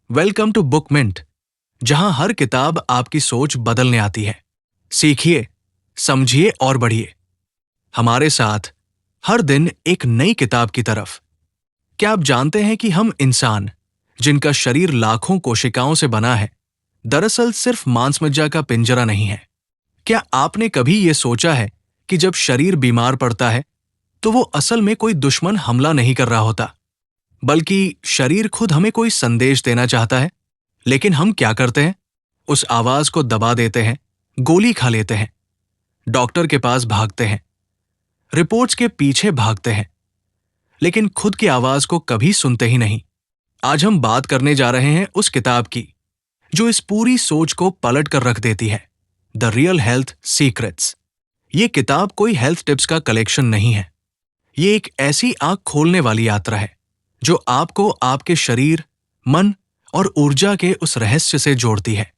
Welcome to book mint, जहां हर किताब आपकी सोच बदलने आती है। सीखिए, समझिए और बढ़िए हमारे साथ हर दिन एक नई किताब की तरफ। क्या आप जानते हैं कि हम इंसान, जिनका शरीर लाखों कोशिकाओं से बना है, दरअसल सिर्फ मांस मज्जा का पिंजरा नहीं है। क्या आपने कभी ये सोचा है कि जब शरीर बीमार पड़ता है तो वो असल में कोई दुश्मन हमला नहीं कर रहा होता, बल्कि शरीर खुद हमें कोई संदेश देना चाहता है। लेकिन हम क्या करते हैं? उस आवाज को दबा देते हैं, गोली खा लेते हैं, डॉक्टर के पास भागते हैं, रिपोर्ट्स के पीछे भागते हैं, लेकिन खुद की आवाज को कभी सुनते ही नहीं। आज हम बात करने जा रहे हैं उस किताब की जो इस पूरी सोच को पलट कर रख देती है, द रियल हेल्थ सीक्रेट्स। ये किताब कोई हेल्थ टिप्स का कलेक्शन नहीं है। ये एक ऐसी आंख खोलने वाली यात्रा है जो आपको आपके शरीर, मन और ऊर्जा के उस रहस्य से जोड़ती है,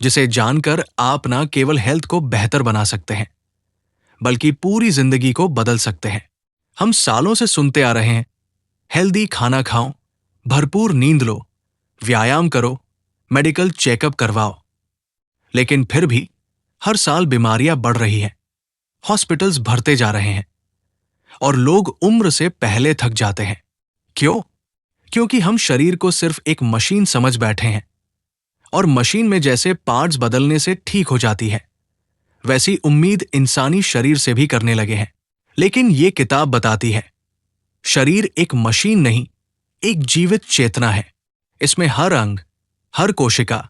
जिसे जानकर आप न केवल हेल्थ को बेहतर बना सकते हैं, बल्कि पूरी जिंदगी को बदल सकते हैं। हम सालों से सुनते आ रहे हैं, हेल्दी खाना खाओ, भरपूर नींद लो, व्यायाम करो, मेडिकल चेकअप करवाओ। लेकिन फिर भी हर साल बीमारियां बढ़ रही हैं, हॉस्पिटल्स भरते जा रहे हैं और लोग उम्र से पहले थक जाते हैं। क्यों? क्योंकि हम शरीर को सिर्फ एक मशीन समझ बैठे हैं, और मशीन में जैसे पार्ट्स बदलने से ठीक हो जाती है, वैसी उम्मीद इंसानी शरीर से भी करने लगे हैं। लेकिन ये किताब बताती है, शरीर एक मशीन नहीं, एक जीवित चेतना है। इसमें हर अंग, हर कोशिका,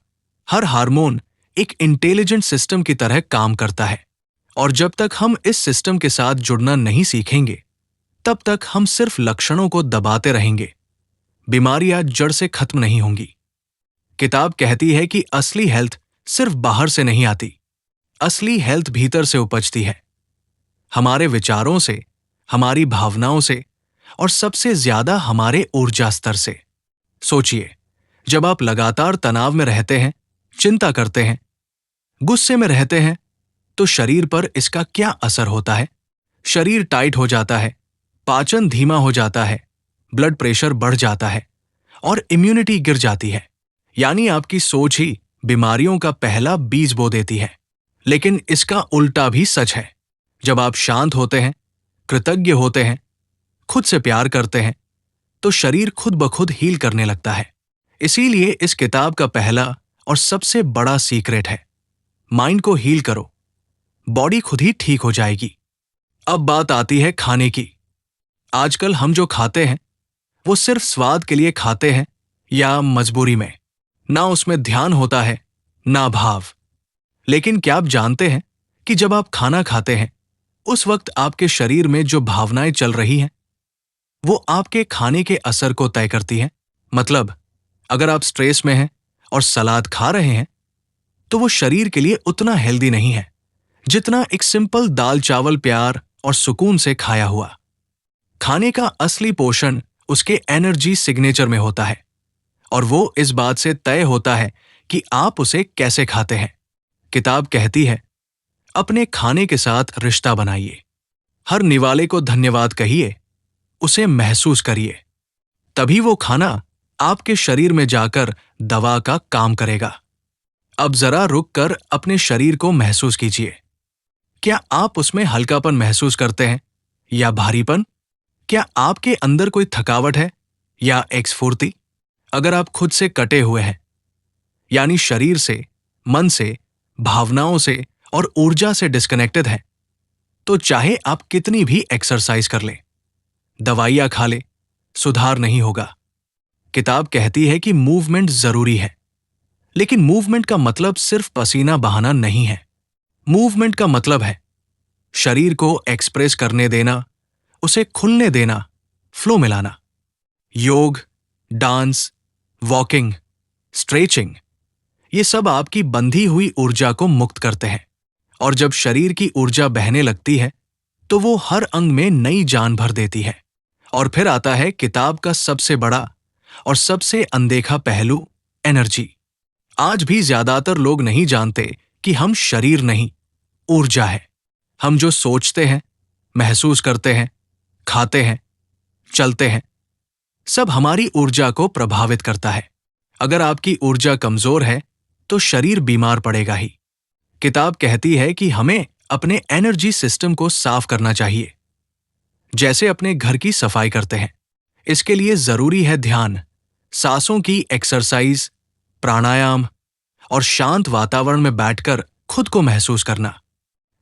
हर हार्मोन एक इंटेलिजेंट सिस्टम की तरह काम करता है। और जब तक हम इस सिस्टम के साथ जुड़ना नहीं सीखेंगे, तब तक हम सिर्फ लक्षणों को दबाते रहेंगे। बीमारियां जड़ से खत्म नहीं होंगी। किताब कहती है कि असली हेल्थ सिर्फ बाहर से नहीं आती, असली हेल्थ भीतर से उपजती है, हमारे विचारों से, हमारी भावनाओं से और सबसे ज्यादा हमारे ऊर्जा स्तर से। सोचिए, जब आप लगातार तनाव में रहते हैं, चिंता करते हैं, गुस्से में रहते हैं, तो शरीर पर इसका क्या असर होता है? शरीर टाइट हो जाता है, पाचन धीमा हो जाता है, ब्लड प्रेशर बढ़ जाता है और इम्यूनिटी गिर जाती है। यानी आपकी सोच ही बीमारियों का पहला बीज बो देती है। लेकिन इसका उल्टा भी सच है। जब आप शांत होते हैं, कृतज्ञ होते हैं, खुद से प्यार करते हैं, तो शरीर खुद ब खुद हील करने लगता है। इसीलिए इस किताब का पहला और सबसे बड़ा सीक्रेट है, माइंड को हील करो, बॉडी खुद ही ठीक हो जाएगी। अब बात आती है खाने की। आजकल हम जो खाते हैं वो सिर्फ स्वाद के लिए खाते हैं या मजबूरी में। ना उसमें ध्यान होता है, ना भाव। लेकिन क्या आप जानते हैं कि जब आप खाना खाते हैं, उस वक्त आपके शरीर में जो भावनाएं चल रही हैं, वो आपके खाने के असर को तय करती हैं। मतलब, अगर आप स्ट्रेस में हैं और सलाद खा रहे हैं, तो वो शरीर के लिए उतना हेल्दी नहीं है जितना एक सिंपल दाल चावल प्यार और सुकून से खाया हुआ। खाने का असली पोषण उसके एनर्जी सिग्नेचर में होता है, और वो इस बात से तय होता है कि आप उसे कैसे खाते हैं। किताब कहती है, अपने खाने के साथ रिश्ता बनाइए। हर निवाले को धन्यवाद कहिए, उसे महसूस करिए। तभी वो खाना आपके शरीर में जाकर दवा का काम करेगा। अब जरा रुक कर अपने शरीर को महसूस कीजिए। क्या आप उसमें हल्कापन महसूस करते हैं या भारीपन? क्या आपके अंदर कोई थकावट है या एक स्फूर्ति? अगर आप खुद से कटे हुए हैं, यानी शरीर से, मन से, भावनाओं से और ऊर्जा से डिस्कनेक्टेड हैं, तो चाहे आप कितनी भी एक्सरसाइज कर लें, दवाइयां खा लें, सुधार नहीं होगा। किताब कहती है कि मूवमेंट जरूरी है, लेकिन मूवमेंट का मतलब सिर्फ पसीना बहाना नहीं है। मूवमेंट का मतलब है शरीर को एक्सप्रेस करने देना, उसे खुलने देना, फ्लो में लाना। योग, डांस, वॉकिंग, स्ट्रेचिंग, ये सब आपकी बंधी हुई ऊर्जा को मुक्त करते हैं। और जब शरीर की ऊर्जा बहने लगती है, तो वो हर अंग में नई जान भर देती है। और फिर आता है किताब का सबसे बड़ा और सबसे अनदेखा पहलू, एनर्जी। आज भी ज्यादातर लोग नहीं जानते कि हम शरीर नहीं, ऊर्जा है। हम जो सोचते हैं, महसूस करते हैं, खाते हैं, चलते हैं, सब हमारी ऊर्जा को प्रभावित करता है। अगर आपकी ऊर्जा कमजोर है तो शरीर बीमार पड़ेगा ही। किताब कहती है कि हमें अपने एनर्जी सिस्टम को साफ करना चाहिए, जैसे अपने घर की सफाई करते हैं। इसके लिए जरूरी है ध्यान, सांसों की एक्सरसाइज, प्राणायाम और शांत वातावरण में बैठकर खुद को महसूस करना।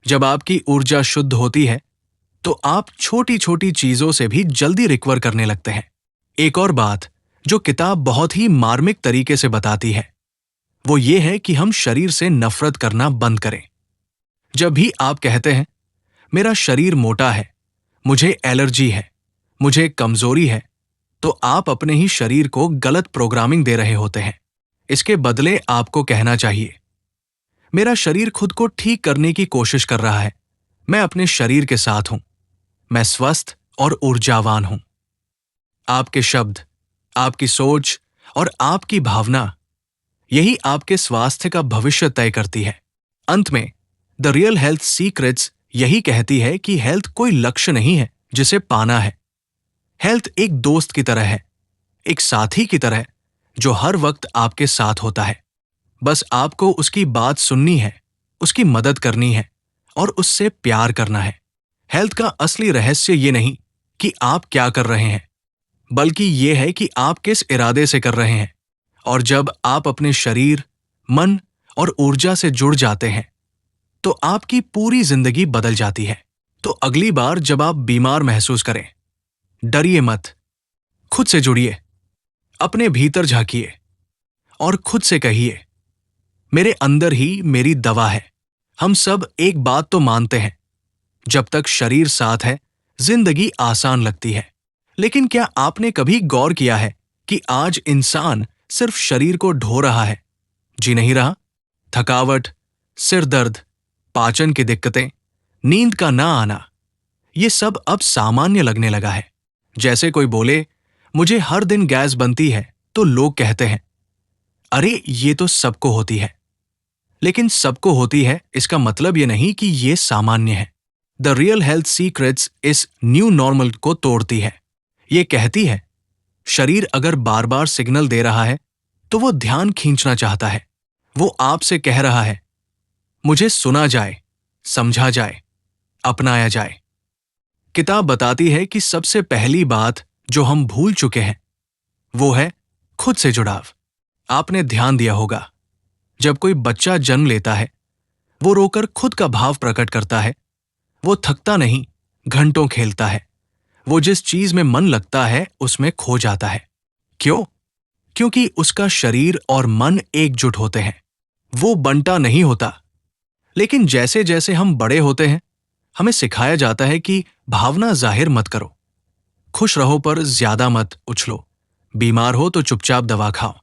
जब आपकी ऊर्जा शुद्ध होती है तो आप छोटी छोटी चीजों से भी जल्दी रिकवर करने लगते हैं। एक और बात जो किताब बहुत ही मार्मिक तरीके से बताती है वो ये है कि हम शरीर से नफरत करना बंद करें। जब भी आप कहते हैं मेरा शरीर मोटा है, मुझे एलर्जी है, मुझे कमजोरी है, तो आप अपने ही शरीर को गलत प्रोग्रामिंग दे रहे होते हैं। इसके बदले आपको कहना चाहिए मेरा शरीर खुद को ठीक करने की कोशिश कर रहा है, मैं अपने शरीर के साथ हूं, मैं स्वस्थ और ऊर्जावान हूं। आपके शब्द, आपकी सोच और आपकी भावना, यही आपके स्वास्थ्य का भविष्य तय करती है। अंत में द रियल हेल्थ सीक्रेट्स यही कहती है कि हेल्थ कोई लक्ष्य नहीं है जिसे पाना है। हेल्थ एक दोस्त की तरह है, एक साथी की तरह जो हर वक्त आपके साथ होता है। बस आपको उसकी बात सुननी है, उसकी मदद करनी है और उससे प्यार करना है। हेल्थ का असली रहस्य ये नहीं कि आप क्या कर रहे हैं, बल्कि ये है कि आप किस इरादे से कर रहे हैं। और जब आप अपने शरीर, मन और ऊर्जा से जुड़ जाते हैं तो आपकी पूरी जिंदगी बदल जाती है। तो अगली बार जब आप बीमार महसूस करें, डरिए मत, खुद से जुड़िए, अपने भीतर झांकिए और खुद से कहिए मेरे अंदर ही मेरी दवा है। हम सब एक बात तो मानते हैं, जब तक शरीर साथ है जिंदगी आसान लगती है। लेकिन क्या आपने कभी गौर किया है कि आज इंसान सिर्फ शरीर को ढो रहा है, जी नहीं रहा? थकावट, सिर दर्द, पाचन की दिक्कतें, नींद का ना आना, ये सब अब सामान्य लगने लगा है। जैसे कोई बोले मुझे हर दिन गैस बनती है तो लोग कहते हैं अरे ये तो सबको होती है। लेकिन सबको होती है इसका मतलब ये नहीं कि ये सामान्य है। द रियल हेल्थ सीक्रेट्स इस न्यू नॉर्मल को तोड़ती है। ये कहती है शरीर अगर बार बार सिग्नल दे रहा है तो वो ध्यान खींचना चाहता है। वो आपसे कह रहा है मुझे सुना जाए, समझा जाए, अपनाया जाए। किताब बताती है कि सबसे पहली बात जो हम भूल चुके हैं वो है खुद से जुड़ाव। आपने ध्यान दिया होगा, जब कोई बच्चा जन्म लेता है वो रोकर खुद का भाव प्रकट करता है। वो थकता नहीं, घंटों खेलता है। वो जिस चीज में मन लगता है उसमें खो जाता है। क्यों? क्योंकि उसका शरीर और मन एकजुट होते हैं। वो बंटा नहीं होता। लेकिन जैसे जैसे हम बड़े होते हैं हमें सिखाया जाता है कि भावना जाहिर मत करो, खुश रहो पर ज्यादा मत उछलो, बीमार हो तो चुपचाप दवा खाओ।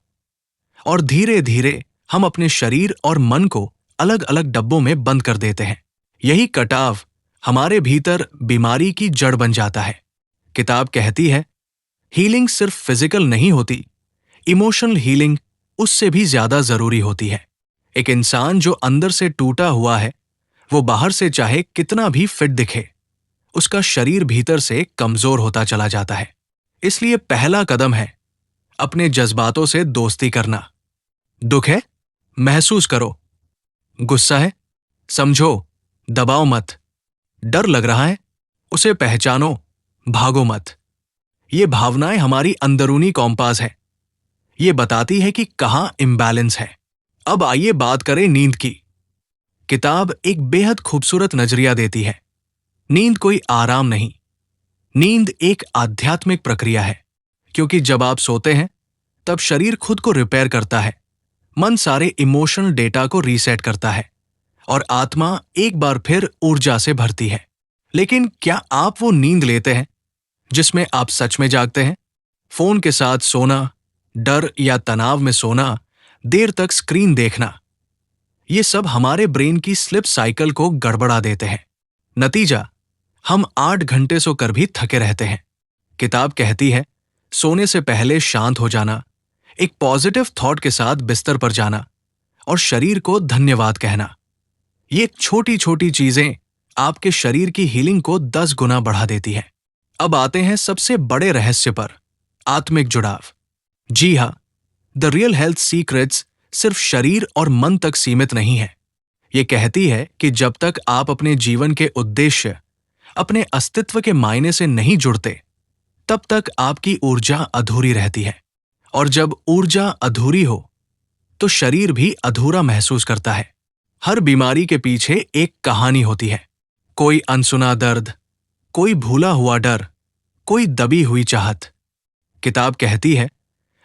और धीरे धीरे हम अपने शरीर और मन को अलग अलग डब्बों में बंद कर देते हैं। यही कटाव हमारे भीतर बीमारी की जड़ बन जाता है। किताब कहती है हीलिंग सिर्फ फिजिकल नहीं होती, इमोशनल हीलिंग उससे भी ज्यादा जरूरी होती है। एक इंसान जो अंदर से टूटा हुआ है वो बाहर से चाहे कितना भी फिट दिखे, उसका शरीर भीतर से कमजोर होता चला जाता है। इसलिए पहला कदम है अपने जज्बातों से दोस्ती करना। दुख है, महसूस करो। गुस्सा है, समझो, दबाओ मत। डर लग रहा है, उसे पहचानो, भागो मत। ये भावनाएं हमारी अंदरूनी कॉम्पास है। ये बताती है कि कहाँ इम्बैलेंस है। अब आइए बात करें नींद की। किताब एक बेहद खूबसूरत नजरिया देती है। नींद कोई आराम नहीं, नींद एक आध्यात्मिक प्रक्रिया है। क्योंकि जब आप सोते हैं तब शरीर खुद को रिपेयर करता है, मन सारे इमोशनल डेटा को रीसेट करता है और आत्मा एक बार फिर ऊर्जा से भरती है। लेकिन क्या आप वो नींद लेते हैं जिसमें आप सच में जागते हैं? फोन के साथ सोना, डर या तनाव में सोना, देर तक स्क्रीन देखना, ये सब हमारे ब्रेन की स्लिप साइकिल को गड़बड़ा देते हैं। नतीजा, हम 8 घंटे सोकर भी थके रहते हैं। किताब कहती है सोने से पहले शांत हो जाना, एक पॉजिटिव थॉट के साथ बिस्तर पर जाना और शरीर को धन्यवाद कहना। ये छोटी छोटी चीजें आपके शरीर की हीलिंग को 10 गुना बढ़ा देती है। अब आते हैं सबसे बड़े रहस्य पर, आत्मिक जुड़ाव। जी हाँ, द रियल हेल्थ सीक्रेट्स सिर्फ शरीर और मन तक सीमित नहीं है। ये कहती है कि जब तक आप अपने जीवन के उद्देश्य, अपने अस्तित्व के मायने से नहीं जुड़ते, तब तक आपकी ऊर्जा अधूरी रहती है। और जब ऊर्जा अधूरी हो, तो शरीर भी अधूरा महसूस करता है। हर बीमारी के पीछे एक कहानी होती है। कोई अनसुना दर्द, कोई भूला हुआ डर, कोई दबी हुई चाहत। किताब कहती है,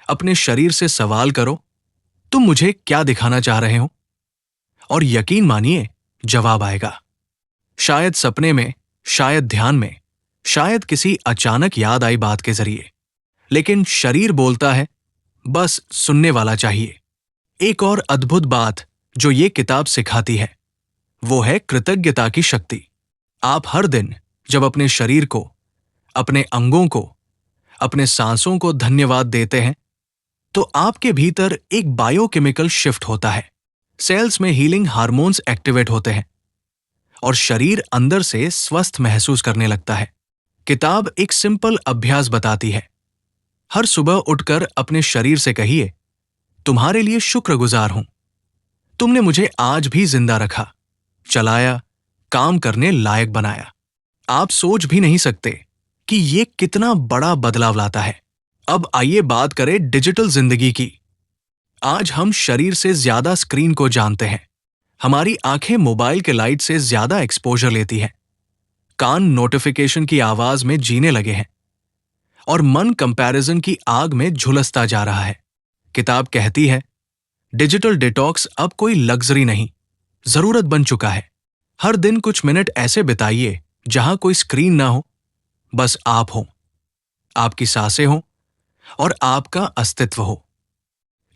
अपने शरीर से सवाल करो, तुम मुझे क्या दिखाना चाह रहे हो? और यकीन मानिए, जवाब आएगा। शायद सपने में, शायद ध्यान में, शायद किसी अचानक याद आई बात के जरिए। लेकिन शरीर बोलता है, बस सुनने वाला चाहिए। एक और अद्भुत बात जो ये किताब सिखाती है, वो है कृतज्ञता की शक्ति। आप हर दिन जब अपने शरीर को, अपने अंगों को, अपने सांसों को धन्यवाद देते हैं, तो आपके भीतर एक बायोकेमिकल शिफ्ट होता है। सेल्स में हीलिंग हार्मोन्स एक्टिवेट होते हैं और शरीर अंदर से स्वस्थ महसूस करने लगता है। किताब एक सिंपल अभ्यास बताती है। हर सुबह उठकर अपने शरीर से कहिए, तुम्हारे लिए शुक्रगुजार हूं। तुमने मुझे आज भी जिंदा रखा, चलाया, काम करने लायक बनाया। आप सोच भी नहीं सकते कि ये कितना बड़ा बदलाव लाता है। अब आइए बात करें डिजिटल जिंदगी की। आज हम शरीर से ज्यादा स्क्रीन को जानते हैं। हमारी आंखें मोबाइल के लाइट से ज्यादा एक्सपोजर लेती हैं। कान नोटिफिकेशन की आवाज में जीने लगे हैं और मन कंपैरिजन की आग में झुलसता जा रहा है। किताब कहती है, डिजिटल डिटॉक्स अब कोई लग्जरी नहीं, जरूरत बन चुका है। हर दिन कुछ मिनट ऐसे बिताइए जहां कोई स्क्रीन ना हो, बस आप हो, आपकी सांसें हो और आपका अस्तित्व हो।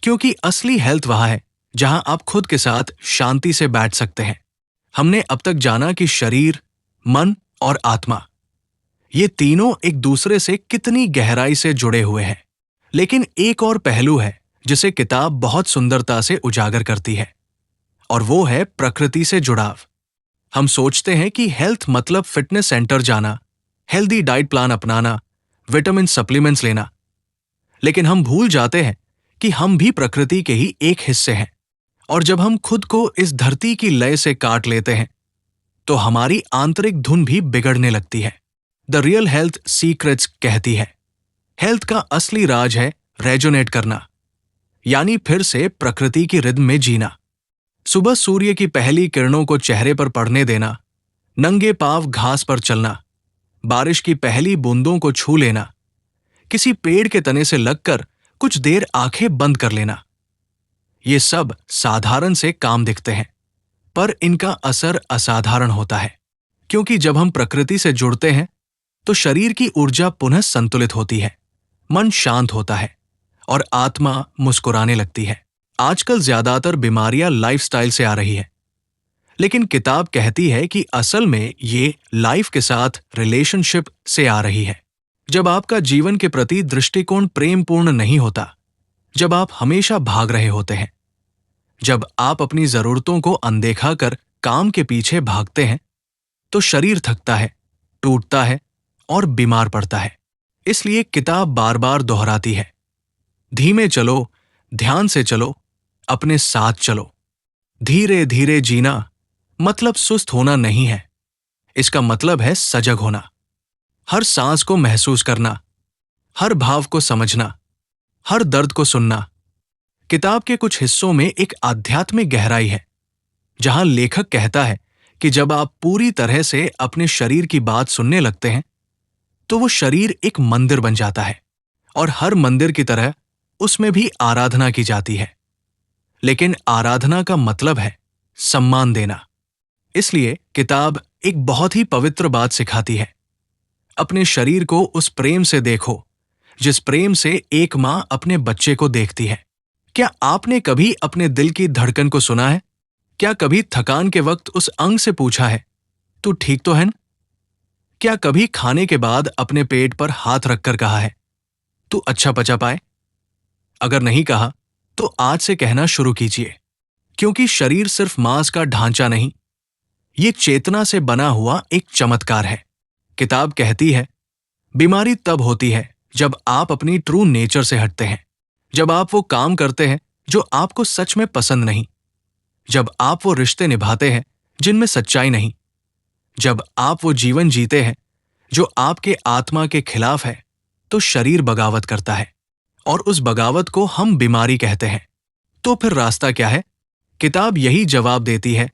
क्योंकि असली हेल्थ वहां है जहां आप खुद के साथ शांति से बैठ सकते हैं। हमने अब तक जाना कि शरीर, मन और आत्मा, ये तीनों एक दूसरे से कितनी गहराई से जुड़े हुए हैं। लेकिन एक और पहलू है जिसे किताब बहुत सुंदरता से उजागर करती है, और वो है प्रकृति से जुड़ाव। हम सोचते हैं कि हेल्थ मतलब फिटनेस सेंटर जाना, हेल्दी डाइट प्लान अपनाना, विटामिन सप्लीमेंट्स लेना। लेकिन हम भूल जाते हैं कि हम भी प्रकृति के ही एक हिस्से हैं। और जब हम खुद को इस धरती की लय से काट लेते हैं, तो हमारी आंतरिक धुन भी बिगड़ने लगती है। द रियल हेल्थ सीक्रेट्स कहती है, हेल्थ का असली राज है रेजोनेट करना, यानी फिर से प्रकृति की रिदम में जीना। सुबह सूर्य की पहली किरणों को चेहरे पर पड़ने देना, नंगे पांव घास पर चलना, बारिश की पहली बूंदों को छू लेना, किसी पेड़ के तने से लगकर कुछ देर आंखें बंद कर लेना। ये सब साधारण से काम दिखते हैं, पर इनका असर असाधारण होता है। क्योंकि जब हम प्रकृति से जुड़ते हैं, तो शरीर की ऊर्जा पुनः संतुलित होती है, मन शांत होता है और आत्मा मुस्कुराने लगती है। आजकल ज्यादातर बीमारियां लाइफस्टाइल से आ रही है, लेकिन किताब कहती है कि असल में ये लाइफ के साथ रिलेशनशिप से आ रही है। जब आपका जीवन के प्रति दृष्टिकोण प्रेमपूर्ण नहीं होता, जब आप हमेशा भाग रहे होते हैं, जब आप अपनी जरूरतों को अनदेखा कर काम के पीछे भागते हैं, तो शरीर थकता है, टूटता है और बीमार पड़ता है। इसलिए किताब बार बार दोहराती है, धीमे चलो, ध्यान से चलो, अपने साथ चलो। धीरे धीरे जीना मतलब सुस्त होना नहीं है, इसका मतलब है सजग होना। हर सांस को महसूस करना, हर भाव को समझना, हर दर्द को सुनना। किताब के कुछ हिस्सों में एक आध्यात्मिक गहराई है, जहां लेखक कहता है कि जब आप पूरी तरह से अपने शरीर की बात सुनने लगते हैं, तो वो शरीर एक मंदिर बन जाता है, और हर मंदिर की तरह उसमें भी आराधना की जाती है। लेकिन आराधना का मतलब है सम्मान देना। इसलिए किताब एक बहुत ही पवित्र बात सिखाती है, अपने शरीर को उस प्रेम से देखो जिस प्रेम से एक मां अपने बच्चे को देखती है। क्या आपने कभी अपने दिल की धड़कन को सुना है? क्या कभी थकान के वक्त उस अंग से पूछा है, तू ठीक तो है न? क्या कभी खाने के बाद अपने पेट पर हाथ रखकर कहा है, तू अच्छा पचा पाए? अगर नहीं कहा, तो आज से कहना शुरू कीजिए, क्योंकि शरीर सिर्फ मांस का ढांचा नहीं, ये चेतना से बना हुआ एक चमत्कार है। किताब कहती है, बीमारी तब होती है जब आप अपनी ट्रू नेचर से हटते हैं, जब आप वो काम करते हैं जो आपको सच में पसंद नहीं, जब आप वो रिश्ते निभाते हैं जिनमें सच्चाई नहीं, जब आप वो जीवन जीते हैं जो आपके आत्मा के खिलाफ है, तो शरीर बगावत करता है और उस बगावत को हम बीमारी कहते हैं। तो फिर रास्ता क्या है? किताब यही जवाब देती है,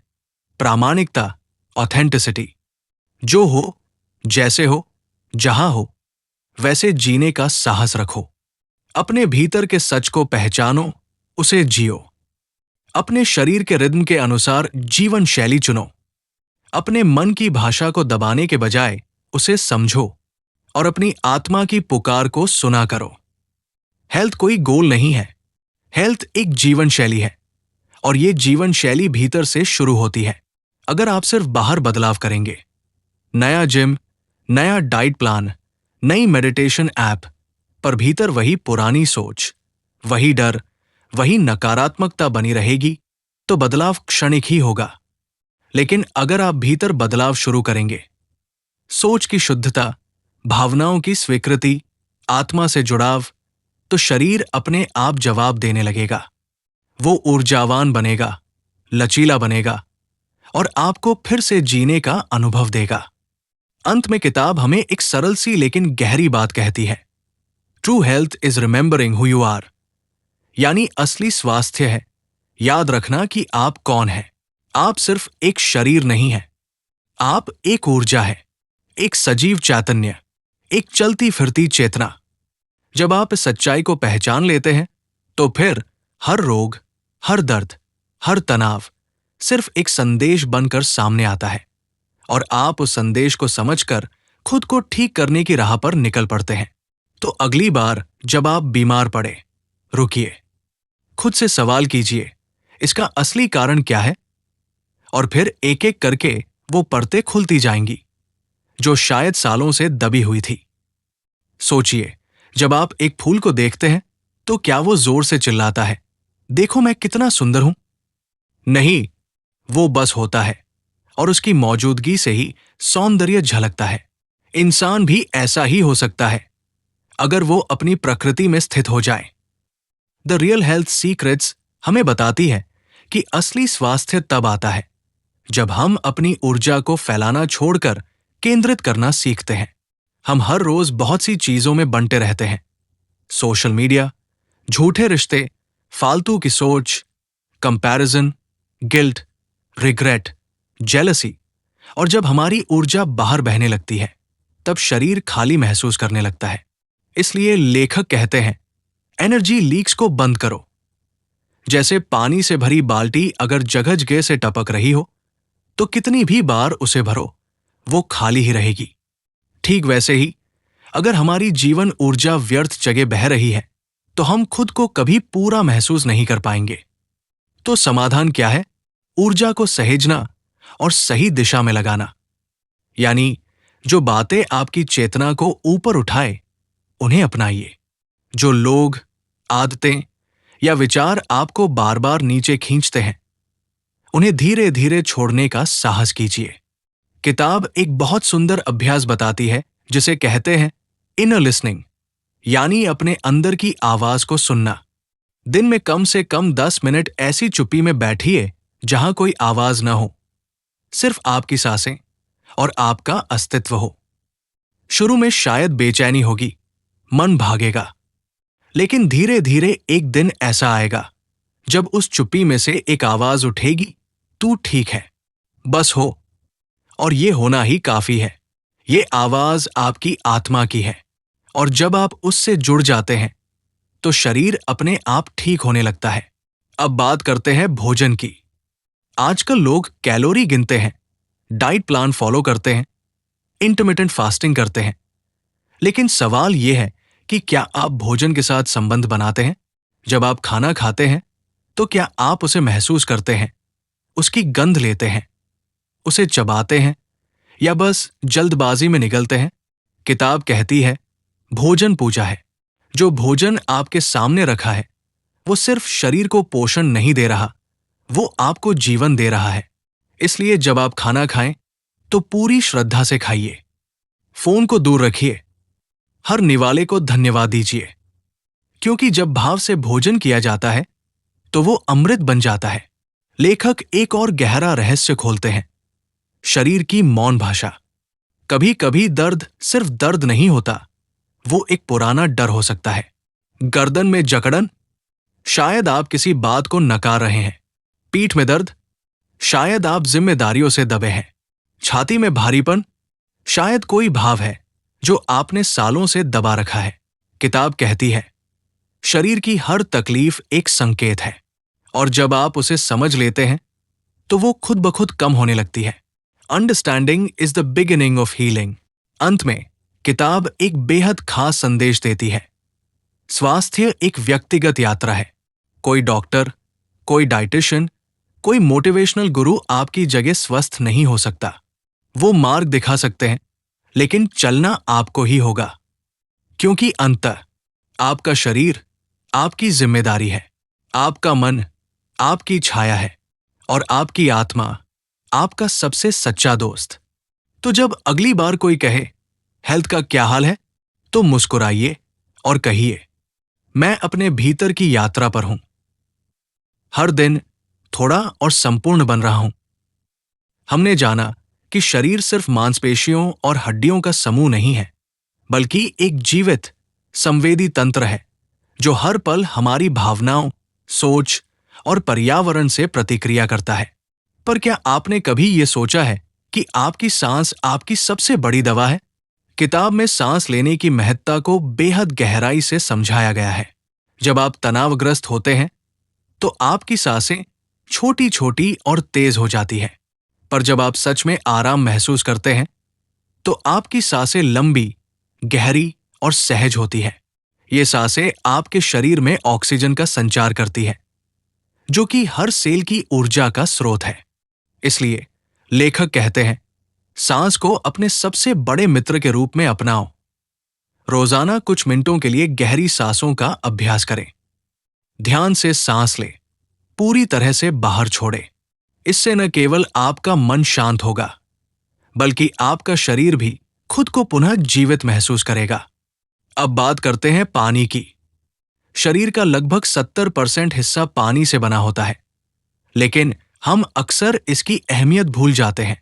प्रामाणिकता, ऑथेंटिसिटी। जो हो, जैसे हो, जहां हो, वैसे जीने का साहस रखो। अपने भीतर के सच को पहचानो, उसे जियो। अपने शरीर के रिद्म के अनुसार जीवन शैली चुनो। अपने मन की भाषा को दबाने के बजाय उसे समझो और अपनी आत्मा की पुकार को सुना करो। हेल्थ कोई गोल नहीं है, हेल्थ एक जीवन शैली है और ये जीवन शैली भीतर से शुरू होती है। अगर आप सिर्फ बाहर बदलाव करेंगे, नया जिम, नया डाइट प्लान, नई मेडिटेशन ऐप, पर भीतर वही पुरानी सोच, वही डर, वही नकारात्मकता बनी रहेगी, तो बदलाव क्षणिक ही होगा। लेकिन अगर आप भीतर बदलाव शुरू करेंगे, सोच की शुद्धता, भावनाओं की स्वीकृति, आत्मा से जुड़ाव, तो शरीर अपने आप जवाब देने लगेगा। वो ऊर्जावान बनेगा, लचीला बनेगा और आपको फिर से जीने का अनुभव देगा। अंत में किताब हमें एक सरल सी लेकिन गहरी बात कहती है, true health is remembering who you are. यानी असली स्वास्थ्य है याद रखना कि आप कौन हैं। आप सिर्फ एक शरीर नहीं हैं, आप एक ऊर्जा है, एक सजीव चैतन्य, एक चलती फिरती चेतना। जब आप इस सच्चाई को पहचान लेते हैं, तो फिर हर रोग, हर दर्द, हर तनाव सिर्फ एक संदेश बनकर सामने आता है और आप उस संदेश को समझकर खुद को ठीक करने की राह पर निकल पड़ते हैं। तो अगली बार जब आप बीमार पड़े, रुकिए, खुद से सवाल कीजिए, इसका असली कारण क्या है? और फिर एक एक करके वो परतें खुलती जाएंगी जो शायद सालों से दबी हुई थी। सोचिए, जब आप एक फूल को देखते हैं तो क्या वो जोर से चिल्लाता है, देखो मैं कितना सुंदर हूं? नहीं, वो बस होता है और उसकी मौजूदगी से ही सौंदर्य झलकता है। इंसान भी ऐसा ही हो सकता है अगर वो अपनी प्रकृति में स्थित हो जाए। द रियल हेल्थ सीक्रेट्स हमें बताती है कि असली स्वास्थ्य तब आता है जब हम अपनी ऊर्जा को फैलाना छोड़कर केंद्रित करना सीखते हैं। हम हर रोज बहुत सी चीजों में बंटे रहते हैं, सोशल मीडिया, झूठे रिश्ते, फालतू की सोच, कंपैरिजन, गिल्ट, रिग्रेट, जेलसी। और जब हमारी ऊर्जा बाहर बहने लगती है, तब शरीर खाली महसूस करने लगता है। इसलिए लेखक कहते हैं, एनर्जी लीक्स को बंद करो। जैसे पानी से भरी बाल्टी अगर जगह जगह से टपक रही हो, तो कितनी भी बार उसे भरो, वो खाली ही रहेगी। ठीक वैसे ही अगर हमारी जीवन ऊर्जा व्यर्थ जगह बह रही है, तो हम खुद को कभी पूरा महसूस नहीं कर पाएंगे। तो समाधान क्या है? ऊर्जा को सहेजना और सही दिशा में लगाना। यानी जो बातें आपकी चेतना को ऊपर उठाए, उन्हें अपनाइए। जो लोग, आदतें या विचार आपको बार बार नीचे खींचते हैं, उन्हें धीरे धीरे छोड़ने का साहस कीजिए। किताब एक बहुत सुंदर अभ्यास बताती है जिसे कहते हैं इनर लिसनिंग, यानी अपने अंदर की आवाज को सुनना। दिन में कम से कम 10 मिनट ऐसी चुप्पी में बैठिए जहां कोई आवाज न हो, सिर्फ आपकी सांसें और आपका अस्तित्व हो। शुरू में शायद बेचैनी होगी, मन भागेगा, लेकिन धीरे धीरे एक दिन ऐसा आएगा जब उस चुप्पी में से एक आवाज उठेगी, तू ठीक है, बस हो। और ये होना ही काफी है। ये आवाज आपकी आत्मा की है और जब आप उससे जुड़ जाते हैं, तो शरीर अपने आप ठीक होने लगता है। अब बात करते हैं भोजन की। आजकल लोग कैलोरी गिनते हैं, डाइट प्लान फॉलो करते हैं, इंटरमिटेंट फास्टिंग करते हैं, लेकिन सवाल यह है कि क्या आप भोजन के साथ संबंध बनाते हैं? जब आप खाना खाते हैं, तो क्या आप उसे महसूस करते हैं, उसकी गंध लेते हैं, उसे चबाते हैं या बस जल्दबाजी में निगलते हैं? किताब कहती है, भोजन पूजा है। जो भोजन आपके सामने रखा है, वो सिर्फ शरीर को पोषण नहीं दे रहा, वो आपको जीवन दे रहा है। इसलिए जब आप खाना खाएं, तो पूरी श्रद्धा से खाइए। फोन को दूर रखिए, हर निवाले को धन्यवाद दीजिए। क्योंकि जब भाव से भोजन किया जाता है तो वो अमृत बन जाता है। लेखक एक और गहरा रहस्य खोलते हैं, शरीर की मौन भाषा। कभी कभी दर्द सिर्फ दर्द नहीं होता, वो एक पुराना डर हो सकता है। गर्दन में जकड़न, शायद आप किसी बात को नकार रहे हैं। पीठ में दर्द, शायद आप जिम्मेदारियों से दबे हैं। छाती में भारीपन, शायद कोई भाव है जो आपने सालों से दबा रखा है। किताब कहती है, शरीर की हर तकलीफ एक संकेत है, और जब आप उसे समझ लेते हैं तो वो खुद ब खुद कम होने लगती है। Understanding is the beginning of healing. अंत में किताब एक बेहद खास संदेश देती है। स्वास्थ्य एक व्यक्तिगत यात्रा है। कोई डॉक्टर, कोई डाइटिशियन, कोई मोटिवेशनल गुरु आपकी जगह स्वस्थ नहीं हो सकता। वो मार्ग दिखा सकते हैं, लेकिन चलना आपको ही होगा, क्योंकि अंततः आपका शरीर आपकी जिम्मेदारी है, आपका मन आपकी छाया है, और आपकी आत्मा आपका सबसे सच्चा दोस्त। तो जब अगली बार कोई कहे, हेल्थ का क्या हाल है, तो मुस्कुराइए और कहिए, मैं अपने भीतर की यात्रा पर हूं। हर दिन थोड़ा और संपूर्ण बन रहा हूं। हमने जाना कि शरीर सिर्फ मांसपेशियों और हड्डियों का समूह नहीं है, बल्कि एक जीवित, संवेदी तंत्र है जो हर पल हमारी भावनाओं, सोच और पर्यावरण से प्रतिक्रिया करता है। पर क्या आपने कभी ये सोचा है कि आपकी सांस आपकी सबसे बड़ी दवा है? किताब में सांस लेने की महत्ता को बेहद गहराई से समझाया गया है। जब आप तनावग्रस्त होते हैं तो आपकी सांसें छोटी छोटी और तेज हो जाती हैं, पर जब आप सच में आराम महसूस करते हैं तो आपकी सांसें लंबी, गहरी और सहज होती हैं। ये सांसें आपके शरीर में ऑक्सीजन का संचार करती हैं, जो कि हर सेल की ऊर्जा का स्रोत है। इसलिए लेखक कहते हैं, सांस को अपने सबसे बड़े मित्र के रूप में अपनाओ। रोजाना कुछ मिनटों के लिए गहरी सांसों का अभ्यास करें। ध्यान से सांस लें, पूरी तरह से बाहर छोड़ें। इससे न केवल आपका मन शांत होगा, बल्कि आपका शरीर भी खुद को पुनः जीवित महसूस करेगा। अब बात करते हैं पानी की। शरीर का लगभग 70% हिस्सा पानी से बना होता है, लेकिन हम अक्सर इसकी अहमियत भूल जाते हैं।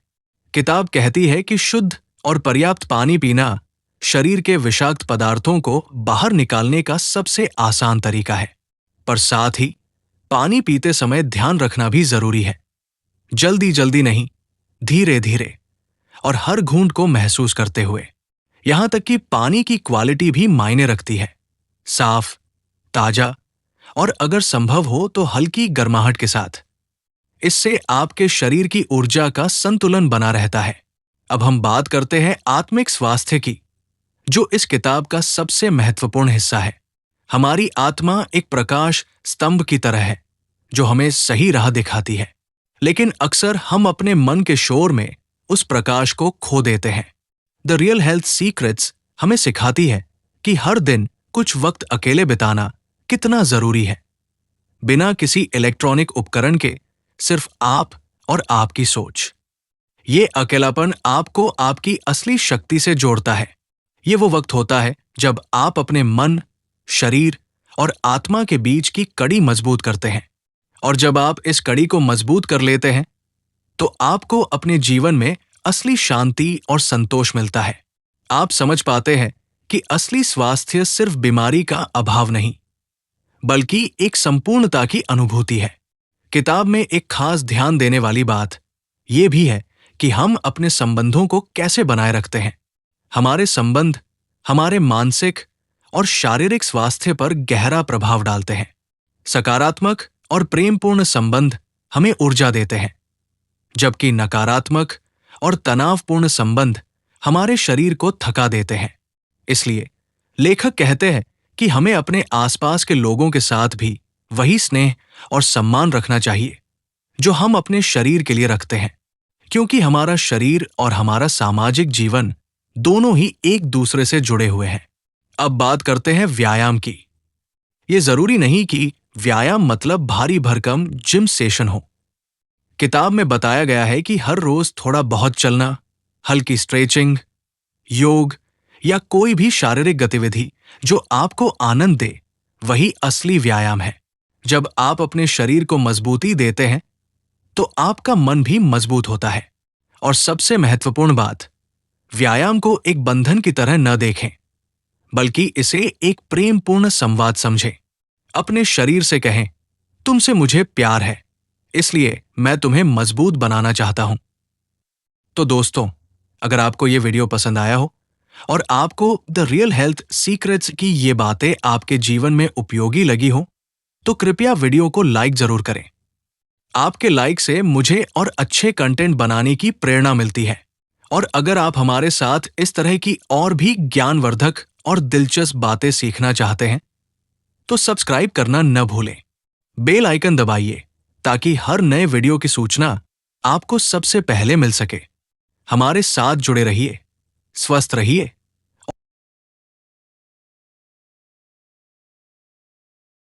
किताब कहती है कि शुद्ध और पर्याप्त पानी पीना शरीर के विषाक्त पदार्थों को बाहर निकालने का सबसे आसान तरीका है। पर साथ ही पानी पीते समय ध्यान रखना भी जरूरी है। जल्दी जल्दी नहीं, धीरे धीरे और हर घूंट को महसूस करते हुए। यहां तक कि पानी की क्वालिटी भी मायने रखती है। साफ, ताजा और अगर संभव हो तो हल्की गर्माहट के साथ। इससे आपके शरीर की ऊर्जा का संतुलन बना रहता है। अब हम बात करते हैं आत्मिक स्वास्थ्य की, जो इस किताब का सबसे महत्वपूर्ण हिस्सा है। हमारी आत्मा एक प्रकाश स्तंभ की तरह है जो हमें सही राह दिखाती है, लेकिन अक्सर हम अपने मन के शोर में उस प्रकाश को खो देते हैं। द रियल हेल्थ सीक्रेट्स हमें सिखाती है कि हर दिन कुछ वक्त अकेले बिताना कितना जरूरी है, बिना किसी इलेक्ट्रॉनिक उपकरण के, सिर्फ आप और आपकी सोच। ये अकेलापन आपको आपकी असली शक्ति से जोड़ता है। ये वो वक्त होता है जब आप अपने मन, शरीर और आत्मा के बीच की कड़ी मजबूत करते हैं। और जब आप इस कड़ी को मजबूत कर लेते हैं तो आपको अपने जीवन में असली शांति और संतोष मिलता है। आप समझ पाते हैं कि असली स्वास्थ्य सिर्फ बीमारी का अभाव नहीं, बल्कि एक संपूर्णता की अनुभूति है। किताब में एक खास ध्यान देने वाली बात यह भी है कि हम अपने संबंधों को कैसे बनाए रखते हैं। हमारे संबंध हमारे मानसिक और शारीरिक स्वास्थ्य पर गहरा प्रभाव डालते हैं। सकारात्मक और प्रेमपूर्ण संबंध हमें ऊर्जा देते हैं, जबकि नकारात्मक और तनावपूर्ण संबंध हमारे शरीर को थका देते हैं। इसलिए लेखक कहते हैं कि हमें अपने आसपास के लोगों के साथ भी वही स्नेह और सम्मान रखना चाहिए जो हम अपने शरीर के लिए रखते हैं, क्योंकि हमारा शरीर और हमारा सामाजिक जीवन दोनों ही एक दूसरे से जुड़े हुए हैं। अब बात करते हैं व्यायाम की। ये जरूरी नहीं कि व्यायाम मतलब भारी भरकम जिम सेशन हो। किताब में बताया गया है कि हर रोज थोड़ा बहुत चलना, हल्की स्ट्रेचिंग, योग या कोई भी शारीरिक गतिविधि जो आपको आनंद दे, वही असली व्यायाम है। जब आप अपने शरीर को मजबूती देते हैं, तो आपका मन भी मजबूत होता है। और सबसे महत्वपूर्ण बात, व्यायाम को एक बंधन की तरह न देखें, बल्कि इसे एक प्रेमपूर्ण संवाद समझें। अपने शरीर से कहें, तुमसे मुझे प्यार है, इसलिए मैं तुम्हें मजबूत बनाना चाहता हूं। तो दोस्तों, अगर आपको ये वीडियो पसंद आया हो और आपको द रियल हेल्थ सीक्रेट्स की ये बातें आपके जीवन में उपयोगी लगी हो, तो कृपया वीडियो को लाइक जरूर करें। आपके लाइक से मुझे और अच्छे कंटेंट बनाने की प्रेरणा मिलती है। और अगर आप हमारे साथ इस तरह की और भी ज्ञानवर्धक और दिलचस्प बातें सीखना चाहते हैं, तो सब्सक्राइब करना न भूलें। बेल आइकन दबाइए ताकि हर नए वीडियो की सूचना आपको सबसे पहले मिल सके। हमारे साथ जुड़े रहिए, स्वस्थ रहिए